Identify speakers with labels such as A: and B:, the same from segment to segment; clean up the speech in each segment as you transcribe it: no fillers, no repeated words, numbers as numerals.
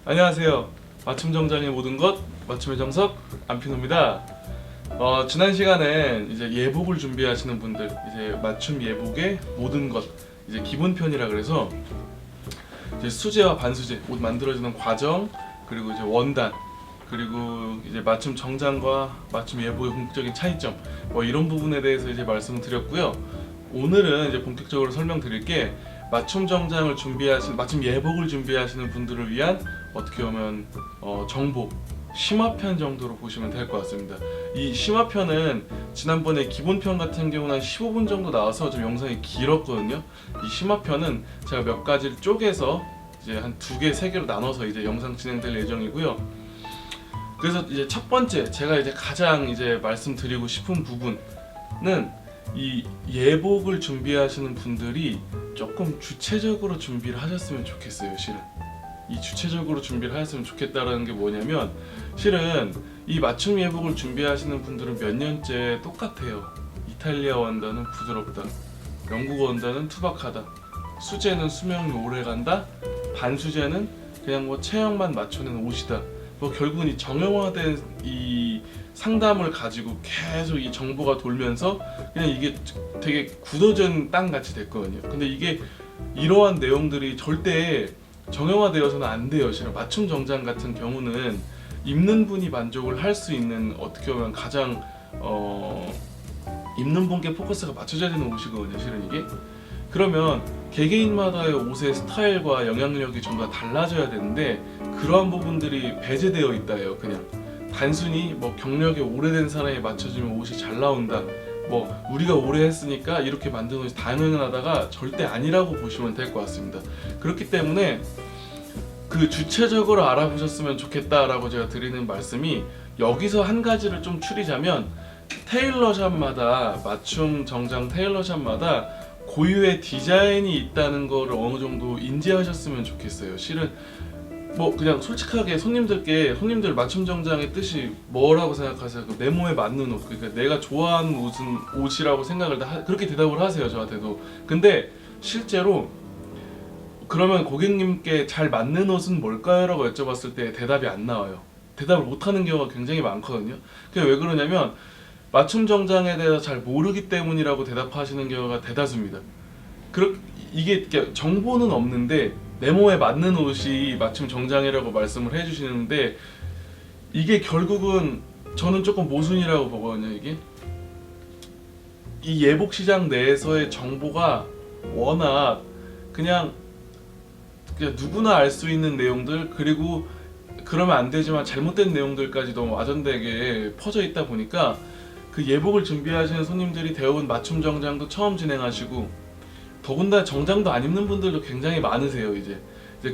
A: 안녕하세요. 맞춤 정장의 모든 것 맞춤의 정석 안피노입니다. 지난 시간엔 이제 예복을 준비하시는 분들, 이제 맞춤 예복의 모든 것, 이제 기본편이라 그래서 이제 수제와 반수제, 옷 만들어지는 과정, 그리고 이제 원단, 그리고 이제 맞춤 정장과 맞춤 예복의 본격적인 차이점, 뭐 이런 부분에 대해서 이제 말씀을 드렸고요. 오늘은 이제 본격적으로 설명드릴 게 맞춤 정장을 준비하시는, 맞춤 예복을 준비하시는 분들을 위한 어떻게 보면 정보 심화편 정도로 보시면 될 것 같습니다. 이 심화편은 지난번에 기본편 같은 경우는 한 15분 정도 나와서 좀 영상이 길었거든요. 이 심화편은 제가 몇 가지를 쪼개서 이제 한 2개, 3개로 나눠서 이제 영상 진행될 예정이고요. 그래서 이제 첫 번째 제가 이제 가장 이제 말씀드리고 싶은 부분은 이 예복을 준비하시는 분들이 조금 주체적으로 준비를 하셨으면 좋겠어요. 실은 이 주체적으로 준비를 하셨으면 좋겠다라는 게 뭐냐면, 실은 이 맞춤 예복을 준비하시는 분들은 몇 년째 똑같아요. 이탈리아 원단은 부드럽다, 영국어 원단은 투박하다, 수제는 수명이 오래간다, 반수제는 그냥 뭐 체형만 맞춰낸 옷이다. 뭐 결국은 이 정형화된 이 상담을 가지고 계속 이 정보가 돌면서 그냥 이게 되게 굳어진 땅 같이 됐거든요. 근데 이게 이러한 내용들이 절대 정형화되어서는 안 돼요. 실은 맞춤 정장 같은 경우는 입는 분이 만족을 할 수 있는, 어떻게 보면 가장 입는 분께 포커스가 맞춰져야 되는 옷이거든요. 실은 이게 그러면 개개인마다의 옷의 스타일과 영향력이 전부 다 달라져야 되는데, 그러한 부분들이 배제되어 있다예요. 그냥 단순히 뭐 경력이 오래된 사람에 맞춰주면 옷이 잘 나온다, 뭐 우리가 오래 했으니까 이렇게 만든 옷이 당연하다가 절대 아니라고 보시면 될 것 같습니다. 그렇기 때문에 그 주체적으로 알아보셨으면 좋겠다라고 제가 드리는 말씀이, 여기서 한 가지를 좀 추리자면, 테일러샵마다, 맞춤 정장 테일러샵마다 고유의 디자인이 있다는 거를 어느 정도 인지하셨으면 좋겠어요. 실은 뭐 그냥 솔직하게 손님들 맞춤 정장의 뜻이 뭐라고 생각하세요? 내 몸에 맞는 옷, 그러니까 내가 좋아하는 옷은 옷이라고 생각을 그렇게 대답을 하세요, 저한테도. 근데 실제로 그러면 고객님께 잘 맞는 옷은 뭘까요? 라고 여쭤봤을 때 대답이 안 나와요. 대답을 못하는 경우가 굉장히 많거든요. 그게 왜 그러냐면, 맞춤 정장에 대해서 잘 모르기 때문이라고 대답하시는 경우가 대다수입니다. 이게 정보는 없는데 내 몸에 맞는 옷이 맞춤 정장이라고 말씀을 해주시는데, 이게 결국은 저는 조금 모순이라고 보거든요. 이게 이 예복 시장 내에서의 정보가 워낙 그냥 누구나 알 수 있는 내용들, 그리고 그러면 안 되지만 잘못된 내용들까지 너무 와전되게 퍼져 있다 보니까, 그 예복을 준비하시는 손님들이 대부분 맞춤 정장도 처음 진행하시고, 더군다나 정장도 안 입는 분들도 굉장히 많으세요. 이제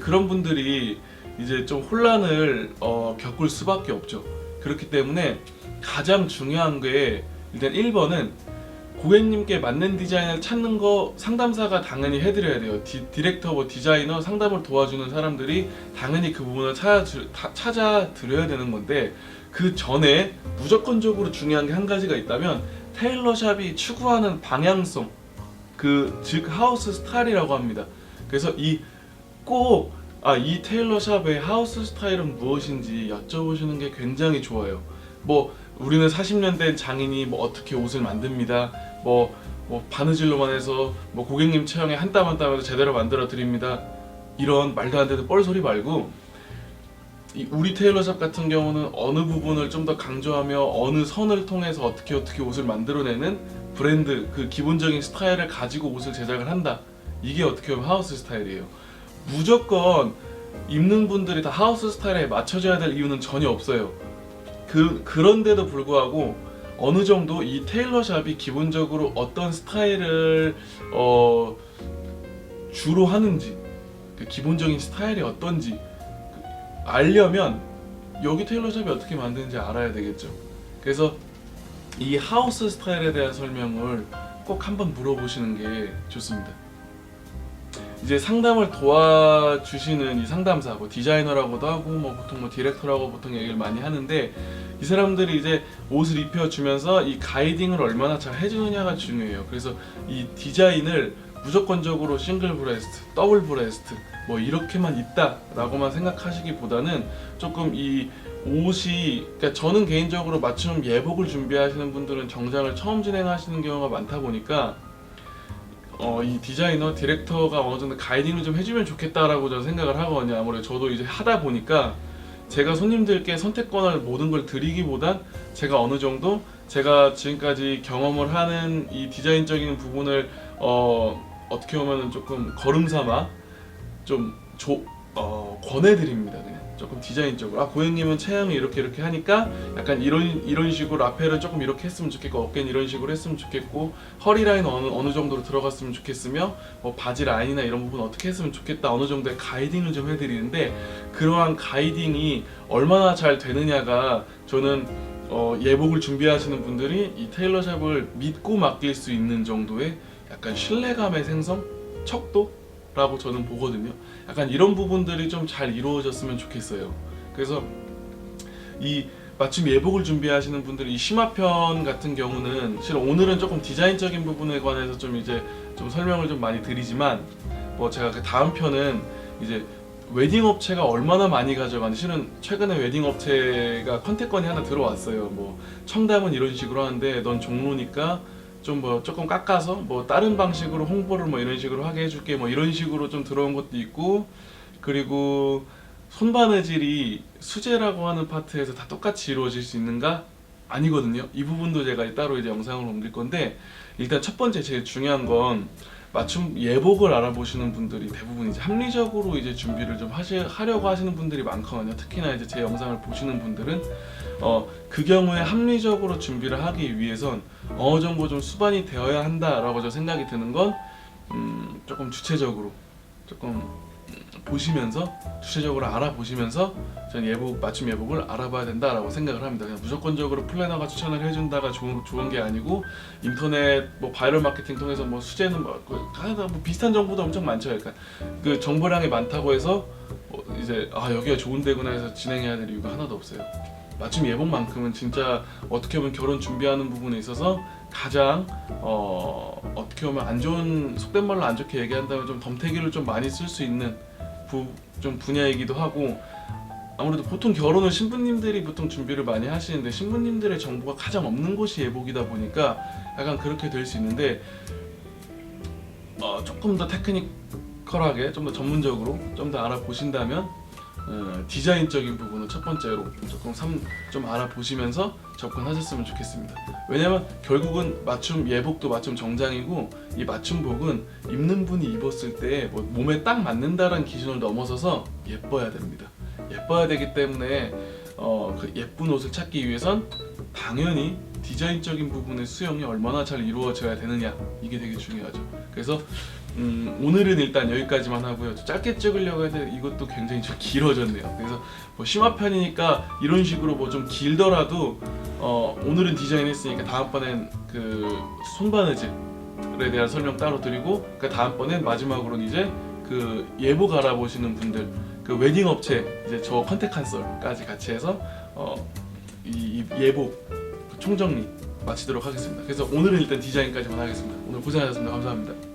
A: 그런 분들이 이제 좀 혼란을 겪을 수밖에 없죠. 그렇기 때문에 가장 중요한 게, 일단 1번은 고객님께 맞는 디자인을 찾는 거 상담사가 당연히 해드려야 돼요. 디렉터, 뭐 디자이너, 상담을 도와주는 사람들이 당연히 그 부분을 찾아드려야 되는 건데, 그 전에 무조건적으로 중요한 게 한 가지가 있다면, 테일러샵이 추구하는 방향성, 즉 하우스 스타일이라고 합니다. 그래서 이 테일러샵의 하우스 스타일은 무엇인지 여쭤보시는 게 굉장히 좋아요. 뭐 우리는 40년 된 장인이 뭐 어떻게 옷을 만듭니다, 뭐 바느질로만 해서 뭐 고객님 체형에 한 땀 한 땀에도 제대로 만들어 드립니다, 이런 말도 안 되는 뻘소리 말고, 우리 테일러샵 같은 경우는 어느 부분을 좀 더 강조하며 어느 선을 통해서 어떻게 옷을 만들어내는 브랜드, 그 기본적인 스타일을 가지고 옷을 제작을 한다. 이게 어떻게 보면 하우스 스타일이에요. 무조건 입는 분들이 다 하우스 스타일에 맞춰져야 될 이유는 전혀 없어요. 그런데도 불구하고 어느 정도 이 테일러샵이 기본적으로 어떤 스타일을 주로 하는지, 그 기본적인 스타일이 어떤지 알려면 여기 테일러샵이 어떻게 만드는지 알아야 되겠죠. 그래서 이 하우스 스타일에 대한 설명을 꼭 한번 물어보시는 게 좋습니다. 이제 상담을 도와주시는 이 상담사, 뭐 디자이너라고도 하고, 뭐 보통 뭐 디렉터라고 보통 얘기를 많이 하는데, 이 사람들이 이제 옷을 입혀주면서 이 가이딩을 얼마나 잘 해주느냐가 중요해요. 그래서 이 디자인을 무조건적으로 싱글 브레스트, 더블 브레스트, 뭐 이렇게만 있다라고만 생각하시기보다는 조금 이 옷이, 그러니까 저는 개인적으로 맞춤 예복을 준비하시는 분들은 정장을 처음 진행하시는 경우가 많다 보니까 이 디자이너, 디렉터가 어느 정도 가이딩을 좀 해주면 좋겠다라고 저는 생각을 하거든요. 아무래도 저도 이제 하다 보니까 제가 손님들께 선택권을 모든 걸 드리기보단 제가 어느 정도 제가 지금까지 경험을 하는 이 디자인적인 부분을 어떻게 보면 조금 걸음삼아 좀 권해드립니다. 그냥 조금 디자인적으로 고객님은 체형이 이렇게 하니까 약간 이런 식으로 라펠을 조금 이렇게 했으면 좋겠고, 어깨는 이런 식으로 했으면 좋겠고, 허리 라인 어느 정도로 들어갔으면 좋겠으며, 뭐 바지 라인이나 이런 부분 어떻게 했으면 좋겠다, 어느 정도의 가이딩을 좀 해드리는데, 그러한 가이딩이 얼마나 잘 되느냐가 저는 예복을 준비하시는 분들이 이 테일러샵을 믿고 맡길 수 있는 정도의 약간 신뢰감의 생성, 척도라고 저는 보거든요. 약간 이런 부분들이 좀 잘 이루어졌으면 좋겠어요. 그래서 이 맞춤 예복을 준비하시는 분들이 이 심화편 같은 경우는 실은 오늘은 조금 디자인적인 부분에 관해서 좀 설명을 좀 많이 드리지만, 뭐 제가 그 다음 편은 이제 웨딩 업체가 얼마나 많이 가져가는지, 실은 최근에 웨딩 업체가 컨택건이 하나 들어왔어요. 뭐 청담은 이런 식으로 하는데 넌 종로니까 좀 뭐 조금 깎아서 뭐 다른 방식으로 홍보를 뭐 이런 식으로 하게 해줄게, 뭐 이런 식으로 좀 들어온 것도 있고, 그리고 손바느질이 수제라고 하는 파트에서 다 똑같이 이루어질 수 있는가? 아니거든요. 이 부분도 제가 따로 이제 영상을 옮길 건데, 일단 첫 번째 제일 중요한 건 맞춤 예복을 알아보시는 분들이 대부분 이제 합리적으로 이제 준비를 좀 하려고 하시는 분들이 많거든요. 특히나 이제 제 영상을 보시는 분들은 그 경우에 합리적으로 준비를 하기 위해선 어느 정도 좀 수반이 되어야 한다라고 저 생각이 드는 건 조금 주체적으로 조금 보시면서, 주체적으로 알아보시면서 전 맞춤 예복을 알아봐야 된다라고 생각을 합니다. 그냥 무조건적으로 플래너가 추천을 해준다가 좋은 게 아니고, 인터넷 뭐 바이럴 마케팅 통해서 뭐 수제는 뭐 비슷한 정보도 엄청 많죠. 그러니까 그 정보량이 많다고 해서 이제 여기가 좋은 데구나 해서 진행해야 될 이유가 하나도 없어요. 맞춤 예복만큼은 진짜 어떻게 보면 결혼 준비하는 부분에 있어서 가장 어떻게 보면 안 좋은, 속된 말로 안 좋게 얘기한다면 좀 덤태기를 좀 많이 쓸 수 있는 좀 분야이기도 하고, 아무래도 보통 결혼을 신부님들이 보통 준비를 많이 하시는데 신부님들의 정보가 가장 없는 곳이 예복이다 보니까 약간 그렇게 될 수 있는데, 조금 더 테크니컬하게 좀 더 전문적으로 좀 더 알아보신다면 디자인적인 부분은 첫 번째로 조금 좀 알아보시면서 접근하셨으면 좋겠습니다. 왜냐면 결국은 맞춤 예복도 맞춤 정장이고, 이 맞춤복은 입는 분이 입었을 때 뭐 몸에 딱 맞는다는 기준을 넘어서서 예뻐야 됩니다. 예뻐야 되기 때문에 그 예쁜 옷을 찾기 위해선 당연히 디자인적인 부분의 수용이 얼마나 잘 이루어져야 되느냐, 이게 되게 중요하죠. 그래서 오늘은 일단 여기까지만 하고요. 짧게 찍으려고 했는데 이것도 굉장히 좀 길어졌네요. 그래서 뭐 심화편이니까 이런 식으로 뭐 좀 길더라도 오늘은 디자인했으니까 다음번엔 그 손바느질에 대한 설명 따로 드리고, 그 다음번엔 마지막으로는 이제 그 예복 알아보시는 분들, 그 웨딩 업체 이제 저 컨택한 썰까지 같이 해서 이 예복 총정리 마치도록 하겠습니다. 그래서 오늘은 일단 디자인까지만 하겠습니다. 오늘 고생하셨습니다. 감사합니다.